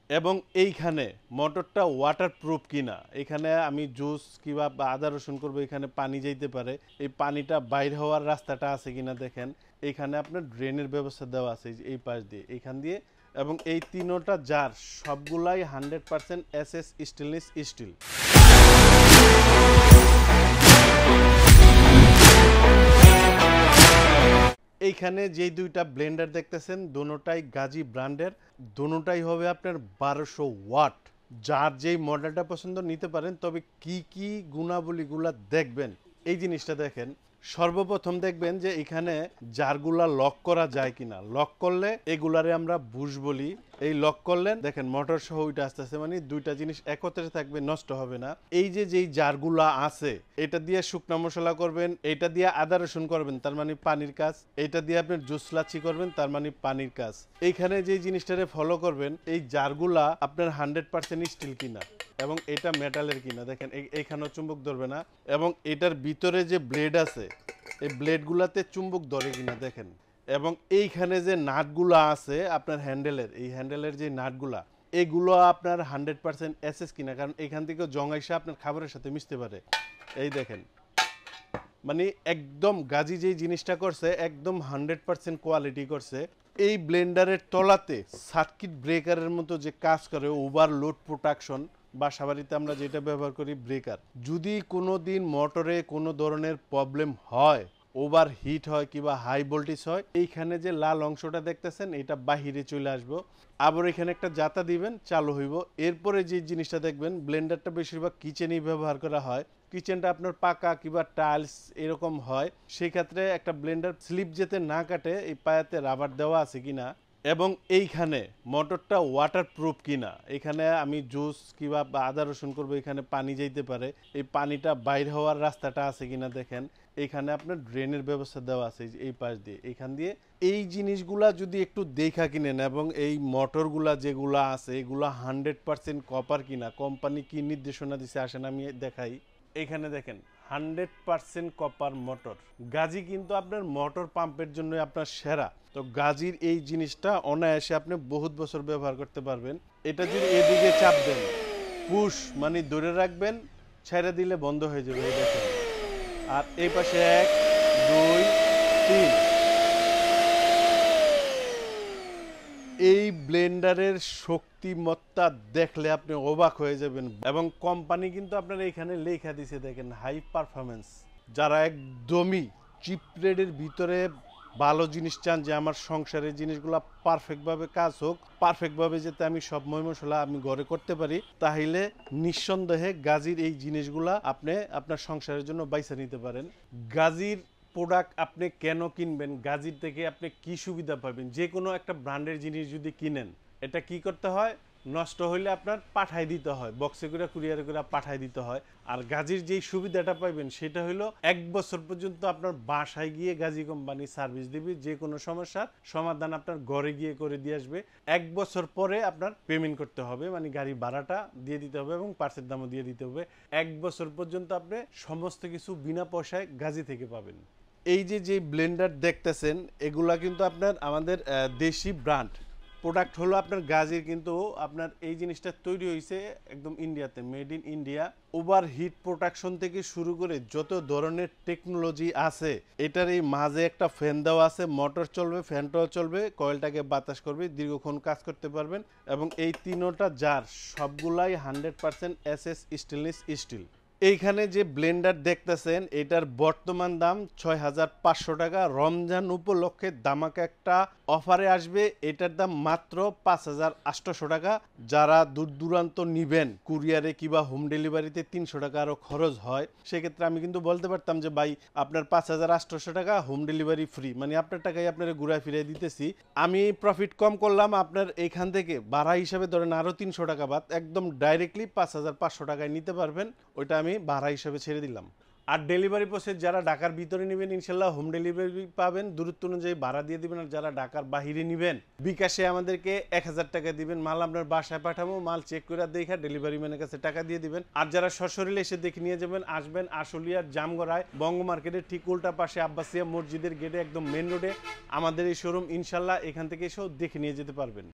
এবং এইখানে মোটরটা ওয়াটারপ্রুফ কিনা, এখানে আমি জুস কিংবা আদা রসুন করবো, এখানে পানি যাইতে পারে, এই পানিটা বাইর হওয়ার রাস্তাটা আছে কিনা দেখেন। এখানে আপনার ড্রেনের ব্যবস্থা দেওয়া আছে এই পাশ দিয়ে, এইখান দিয়ে। এবং এই তিনোটা জার সবগুলাই 100% এসএস স্টেনলেস স্টিল। এইখানে যেই দুইটা ব্লেন্ডার দেখতেছেন দোনোটাই গাজী ব্র্যান্ডের, দোনোটাই হবে আপনার 1200 ওয়াট। যার যেই মডেলটা পছন্দ নিতে পারেন, তবে কি কি গুণাবলীগুলা দেখবেন এই জিনিসটা দেখেন। সর্বপ্রথম দেখবেন যে এখানে জারগুলা লক করা যায় কিনা। লক করলে এগুলারে আমরা বুশ বলি। এই লক করলে দেখেন মোটর সহ ওইটা আস্তে আস্তে, মানে দুইটা জিনিস একত্রে থাকবে, নষ্ট হবে না। এই যে যেই জারগুলা আছে, এটা দিয়ে শুকনা মশলা করবেন, এটা দিয়ে আদা রসুন করবেন, তার মানে পানির কাজ। এটা দিয়ে আপনি জুস লাচ্ছি করবেন, তার মানে পানির কাজ। এইখানে যে জিনিসটারে ফলো করবেন, এই জারগুলা আপনার 100% স্টিল কিনা এবং এটা মেটালের কিনা দেখেন। এইখানেও চুম্বক ধরবে না। এবং এটার ভিতরে যে ব্লেড আছে, এই ব্লেডগুলাতে চুম্বক ধরে কিনা দেখেন। এবং এইখানে যে নাটগুলা আছে আপনার হ্যান্ডেলের, এই হ্যান্ডেলের যে নাটগুলা, এগুলো আপনার 100% এসএস কিনা, কারণ এখান থেকে জং আইসা আপনার খাবারের সাথে মিশতে পারে। এই দেখেন, মানে একদম গাজী যেই জিনিসটা করছে একদম 100% কোয়ালিটি করছে। এই ব্লেন্ডারের তলাতে সার্কিট ব্রেকারের মতো যে কাজ করে, ওভারলোড প্রোটেকশন, বাসাবাড়িতে আমরা যেটা ব্যবহার করি ব্রেকার, যদি কোনো দিন মোটরে কোনো ধরনের প্রবলেম হয়, ওভার হিট হয় কিংবা হাই ভোল্টেজ হয়, এইখানে যে লাল অংশটা দেখতেছেন এটা বাহিরে চলে আসবো। আবার এখানে একটা জাতা দিবেন, চালু হইব। এরপরে যে জিনিসটা দেখবেন, ব্লেন্ডারটা বেশিরভাগ কিচেনেই ব্যবহার করা হয়। কিচেনটা আপনার পাকা কিংবা টাইলস এরকম হয়, সেই ক্ষেত্রে একটা ব্লেন্ডার স্লিপ যেতে না কাটে এই পায়াতে রাবার দেওয়া আছে কিনা। এবং এইখানে মোটরটা ওয়াটারপ্রুফ কিনা, এখানে আমি জুস কিংবা আদা রসুন করবো, এখানে পানি যাইতে পারে, এই পানিটা বাইর হওয়ার রাস্তাটা আছে কিনা দেখেন। এখানে আপনার ড্রেনের ব্যবস্থা দেওয়া আছে এই পাশ দিয়ে, এইখান দিয়ে। এই জিনিসগুলা যদি একটু দেখা কিনেন, এবং এই মোটরগুলা যেগুলা আছে এগুলা 100% কপার কিনা, কোম্পানি কি নির্দেশনা দিছে আসেন আমি দেখাই। এখানে দেখেন 100% কপার মোটর। গাজী কিন্তু আপনার মোটর পাম্পের জন্য আপনার সেরা। তো গাজীর এই জিনিসটা অনায়াসে আপনি বহুত বছর ব্যবহার করতে পারবেন। এটা যদি এদিকে চাপ দেন, পুশ মানে ধরে রাখবেন, ছেড়ে দিলে বন্ধ হয়ে যাবে, এই দেখেন। আর এই পাশে 1 2 3। এই ব্লেন্ডারের শক্তিমত্তা দেখলে আপনি অবাক হয়ে যাবেন। এবং কোম্পানি কিন্তু আপনার এখানে লেখা দিছে দেখেন, হাই পারফরমেন্স। যারা একদমই চিপ রেটের ভিতরে ভালো জিনিস চান, যে আমার সংসারের জিনিসগুলো পারফেক্টভাবে কাজ হোক, পারফেক্টভাবে যাতে আমি সব মশলা আমি ঘরে করতে পারি, তাহলে নিঃসন্দেহে গাজীর এই জিনিসগুলা আপনি আপনার সংসারের জন্য বাইছে নিতে পারেন। গাজীর প্রোডাক্ট আপনি কেন কিনবেন, গাজীর থেকে আপনি কি সুবিধা পাবেন। যে কোনো একটা ব্র্যান্ডের জিনিস যদি কিনেন, এটা কি করতে হয়, নষ্ট হইলে আপনার পাঠাই দিতে হয়, বক্সে করে কুরিয়ারে করে পাঠাই দিতে হয়। আর গাজীর যেই সুবিধাটা পাইবেন সেটা হলো 1 বছর পর্যন্ত আপনার বাসায় গিয়ে গাজী কোম্পানি সার্ভিস দিবে, যে কোনো সমস্যার সমাধান আপনার ঘরে গিয়ে করে দিয়ে আসবে। 1 বছর পরে আপনার পেমেন্ট করতে হবে, মানে গাড়ি ভাড়াটা দিয়ে দিতে হবে এবং পার্সের দামও দিয়ে দিতে হবে। 1 বছর পর্যন্ত আপনি সমস্ত কিছু বিনা পয়সায় গাজী থেকে পাবেন। এই যে ব্লেন্ডার দেখতেছেন, এগুলা কিন্তু আপনার আমাদের দেশি ব্র্যান্ড প্রোডাক্ট হলো আপনার গাজীর, কিন্তু আপনার এই জিনিসটা তৈরি হয়েছে একদম ইন্ডিয়াতে, made in India. Over hit protection থেকে শুরু করে যত ধরনের টেকনোলজি আছে, এটার এই মাঝে একটা ফ্যান দেওয়া আছে, মোটর চলবে, ফ্যানটাও চলবে, কয়েলটাকে বাতাস করবে, দীর্ঘক্ষণ কাজ করতে পারবেন। এবং এই তিনোটা জার সবগুলাই 100% এসএস স্টেনলেস স্টিল। এইখানে যে ব্লেন্ডার দেখতেছেন, এটার বর্তমান দাম 6500 টাকা। রমজান উপলক্ষে দামাকা একটা অফারে আসবে, এটার দাম মাত্র 5800 টাকা। যারা দূর দূরান্ত নিবেন কুরিয়ারে কিংবা হোম ডেলিভারিতে 300 টাকা আরও খরচ হয়, সেক্ষেত্রে আমি কিন্তু বলতে পারতাম যে ভাই আপনার 5800 টাকা, হোম ডেলিভারি ফ্রি, মানে আপনার টাকায় আপনার ঘুরায় ফিরিয়ে দিতেছি। আমি প্রফিট কম করলাম, আপনার এইখান থেকে ভাড়া হিসাবে ধরেন আরও 300 টাকা বাদ, একদম ডাইরেক্টলি 5500 টাকায় নিতে পারবেন। ওইটা আমি ভাড়া হিসাবে ছেড়ে দিলাম। আর ডেলিভারি প্রসেস যারা ঢাকার ভিতরে নেবেন ইনশাল্লাহ হোম ডেলিভারি পাবেন, দূরত্ব অনুযায়ী ভাড়া দিয়ে দিবেন। আর যারা ঢাকার বাহিরে নেবেন, বিকাশে আমাদেরকে 1000 টাকা দিবেন, মাল আপনার বাসায় পাঠাবো, মাল চেক করে দেখা ডেলিভারি ম্যানের কাছে টাকা দিয়ে দিবেন। আর যারা সশরীরে এসে দেখে নিয়ে যাবেন, আসবেন আশুলিয়ার জামগড়ায় বঙ্গ মার্কেটের ঠিক উল্টা পাশে আব্বাসিয়া মসজিদের গেটে একদম মেন রোডে আমাদের এই শোরুম। ইনশাল্লাহ এখান থেকে এসেও দেখে নিয়ে যেতে পারবেন।